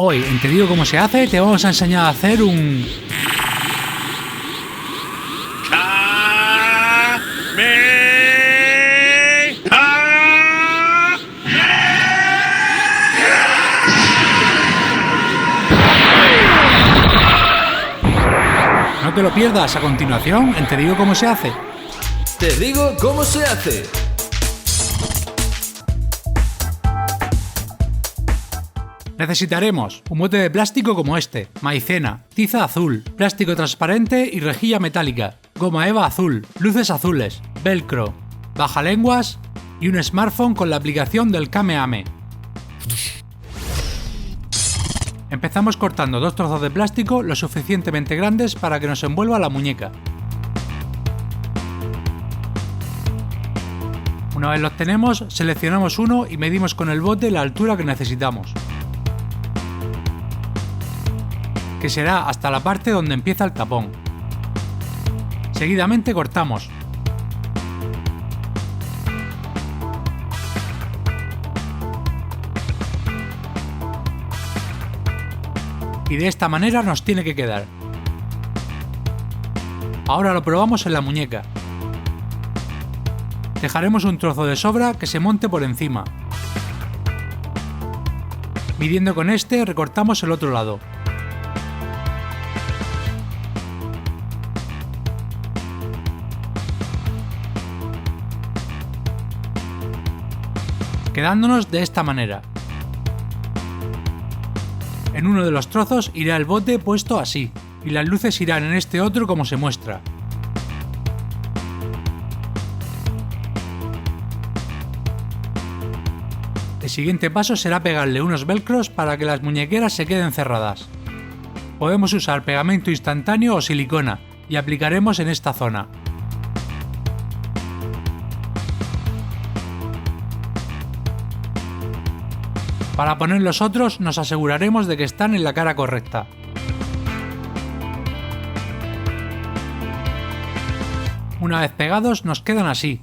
Hoy, en Te digo cómo se hace, te vamos a enseñar a hacer un... No te lo pierdas a continuación en Te digo cómo se hace. Te digo cómo se hace. Necesitaremos un bote de plástico como este, maicena, tiza azul, plástico transparente y rejilla metálica, goma eva azul, luces azules, velcro, bajalenguas y un smartphone con la aplicación del Kameame. Empezamos cortando 2 trozos de plástico lo suficientemente grandes para que nos envuelva la muñeca. Una vez los tenemos, seleccionamos uno y medimos con el bote la altura que necesitamos, que será hasta la parte donde empieza el tapón. Seguidamente cortamos. Y de esta manera nos tiene que quedar. Ahora lo probamos en la muñeca. Dejaremos un trozo de sobra que se monte por encima. Midiendo con este, recortamos el otro lado. Quedándonos de esta manera. En uno de los trozos irá el bote puesto así, y las luces irán en este otro como se muestra. El siguiente paso será pegarle unos velcros para que las muñequeras se queden cerradas. Podemos usar pegamento instantáneo o silicona, y aplicaremos en esta zona. Para poner los otros nos aseguraremos de que están en la cara correcta. Una vez pegados nos quedan así.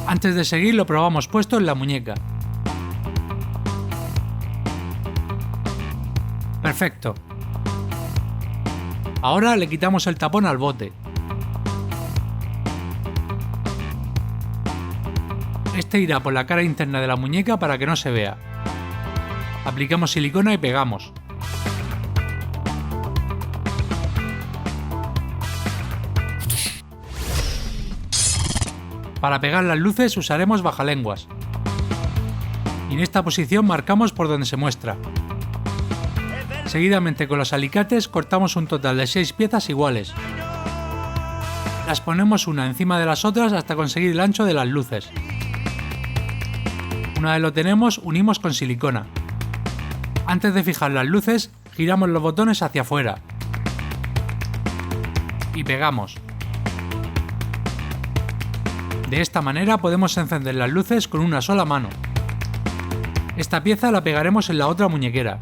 Antes de seguir lo probamos puesto en la muñeca. Perfecto. Ahora le quitamos el tapón al bote. Este irá por la cara interna de la muñeca para que no se vea. Aplicamos silicona y pegamos. Para pegar las luces usaremos bajalenguas. Y en esta posición marcamos por donde se muestra. Seguidamente con los alicates cortamos un total de 6 piezas iguales. Las ponemos una encima de las otras hasta conseguir el ancho de las luces. Una vez lo tenemos, unimos con silicona. Antes de fijar las luces, giramos los botones hacia afuera. Y pegamos. De esta manera podemos encender las luces con una sola mano. Esta pieza la pegaremos en la otra muñequera.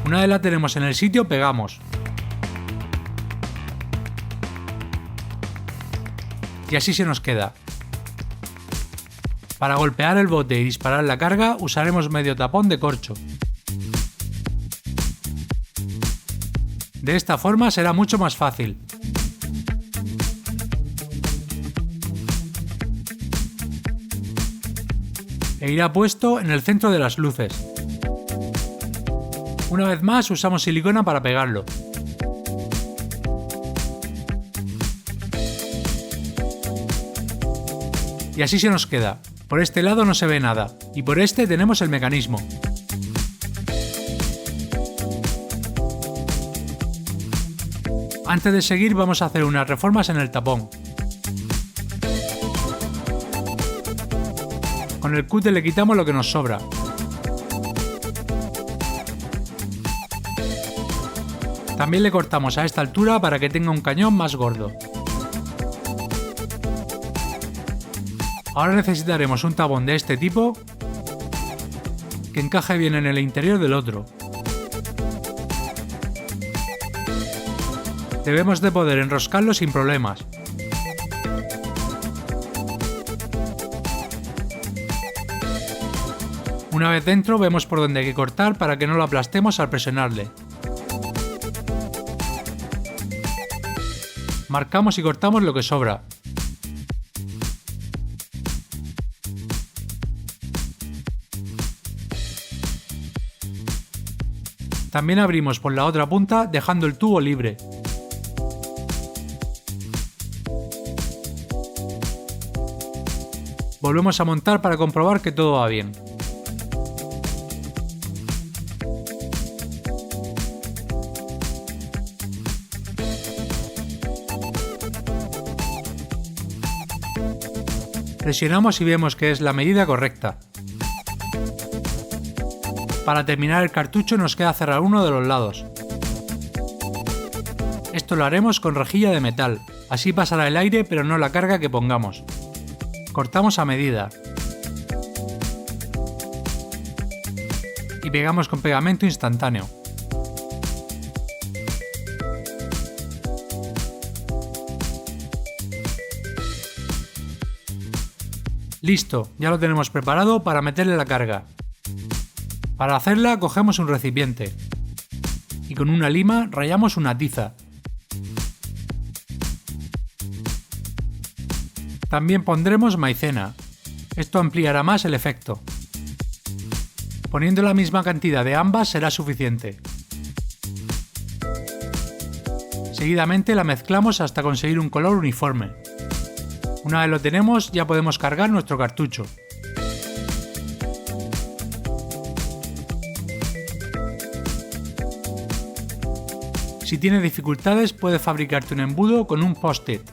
Una vez la tenemos en el sitio, pegamos. Y así se nos queda. Para golpear el bote y disparar la carga, usaremos medio tapón de corcho. De esta forma será mucho más fácil. E irá puesto en el centro de las luces. Una vez más usamos silicona para pegarlo. Y así se nos queda. Por este lado no se ve nada, y por este tenemos el mecanismo. Antes de seguir vamos a hacer unas reformas en el tapón. Con el cúter le quitamos lo que nos sobra. También le cortamos a esta altura para que tenga un cañón más gordo. Ahora necesitaremos un tabón de este tipo que encaje bien en el interior del otro. Debemos de poder enroscarlo sin problemas. Una vez dentro vemos por dónde hay que cortar para que no lo aplastemos al presionarle. Marcamos y cortamos lo que sobra. También abrimos por la otra punta dejando el tubo libre. Volvemos a montar para comprobar que todo va bien. Presionamos y vemos que es la medida correcta. Para terminar el cartucho nos queda cerrar uno de los lados. Esto lo haremos con rejilla de metal, así pasará el aire pero no la carga que pongamos. Cortamos a medida. Y pegamos con pegamento instantáneo. Listo, ya lo tenemos preparado para meterle la carga. Para hacerla cogemos un recipiente y con una lima rayamos una tiza. También pondremos maicena, esto ampliará más el efecto. Poniendo la misma cantidad de ambas será suficiente. Seguidamente la mezclamos hasta conseguir un color uniforme. Una vez lo tenemos ya podemos cargar nuestro cartucho. Si tienes dificultades puedes fabricarte un embudo con un post-it.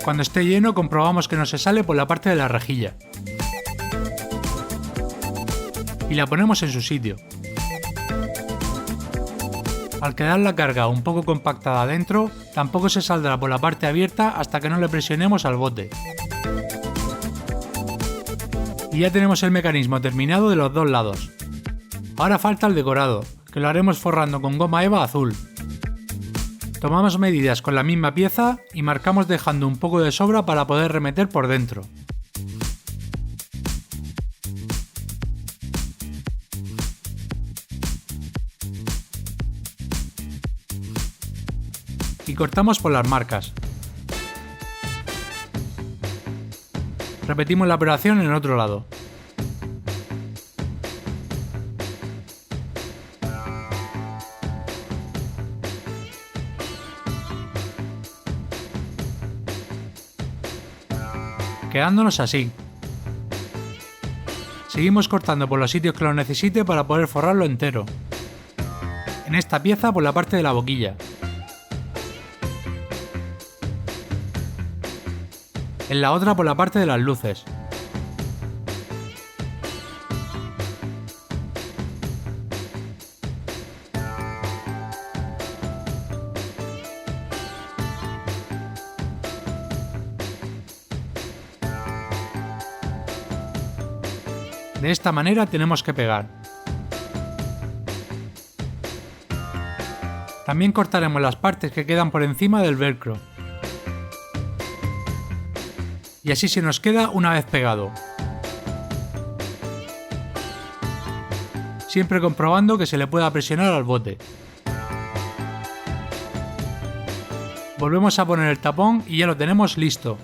Cuando esté lleno comprobamos que no se sale por la parte de la rejilla. Y la ponemos en su sitio. Al quedar la carga un poco compactada adentro, tampoco se saldrá por la parte abierta hasta que no le presionemos al bote. Y ya tenemos el mecanismo terminado de los dos lados. Ahora falta el decorado, que lo haremos forrando con goma eva azul. Tomamos medidas con la misma pieza y marcamos dejando un poco de sobra para poder remeter por dentro. Y cortamos por las marcas. Repetimos la operación en el otro lado. Quedándonos así. Seguimos cortando por los sitios que lo necesite para poder forrarlo entero. En esta pieza por la parte de la boquilla. En la otra por la parte de las luces. De esta manera tenemos que pegar. También cortaremos las partes que quedan por encima del velcro. Y así se nos queda una vez pegado. Siempre comprobando que se le pueda presionar al bote. Volvemos a poner el tapón y ya lo tenemos listo.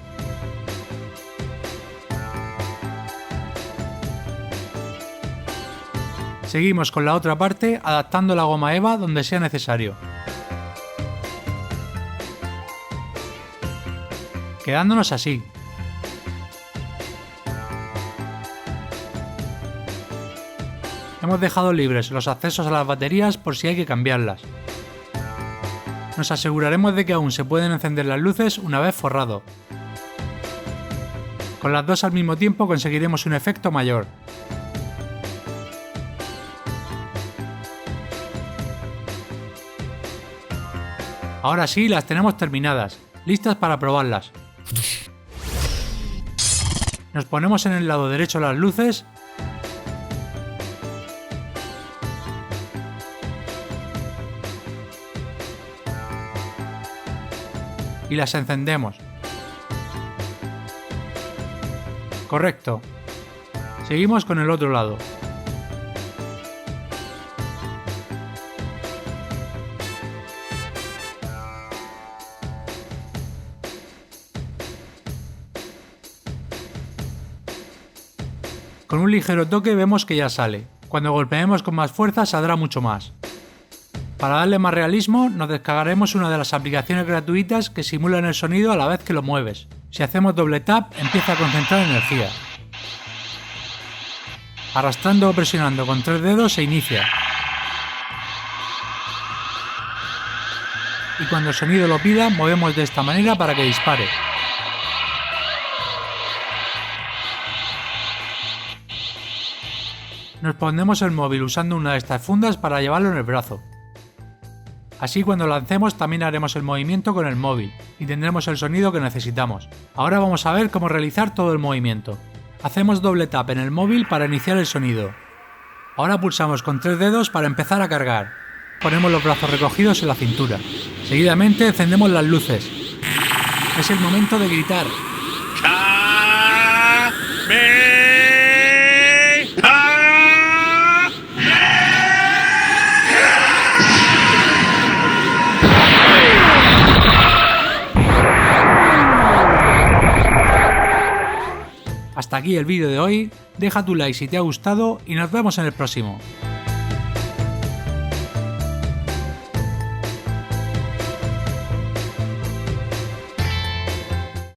Seguimos con la otra parte adaptando la goma eva donde sea necesario. Quedándonos así. Hemos dejado libres los accesos a las baterías por si hay que cambiarlas. Nos aseguraremos de que aún se pueden encender las luces una vez forrado. Con las dos al mismo tiempo conseguiremos un efecto mayor. Ahora sí, las tenemos terminadas, listas para probarlas. Nos ponemos en el lado derecho las luces y las encendemos. Correcto. Seguimos con el otro lado. Con un ligero toque vemos que ya sale. Cuando golpeemos con más fuerza saldrá mucho más. Para darle más realismo, nos descargaremos una de las aplicaciones gratuitas que simulan el sonido a la vez que lo mueves. Si hacemos doble tap, empieza a concentrar energía. Arrastrando o presionando con 3 dedos se inicia. Y cuando el sonido lo pida, movemos de esta manera para que dispare. Nos ponemos el móvil usando una de estas fundas para llevarlo en el brazo. Así cuando lancemos también haremos el movimiento con el móvil y tendremos el sonido que necesitamos. Ahora vamos a ver cómo realizar todo el movimiento. Hacemos doble tap en el móvil para iniciar el sonido. Ahora pulsamos con 3 dedos para empezar a cargar. Ponemos los brazos recogidos en la cintura. Seguidamente encendemos las luces. Es el momento de gritar. Hasta aquí el vídeo de hoy, deja tu like si te ha gustado y nos vemos en el próximo.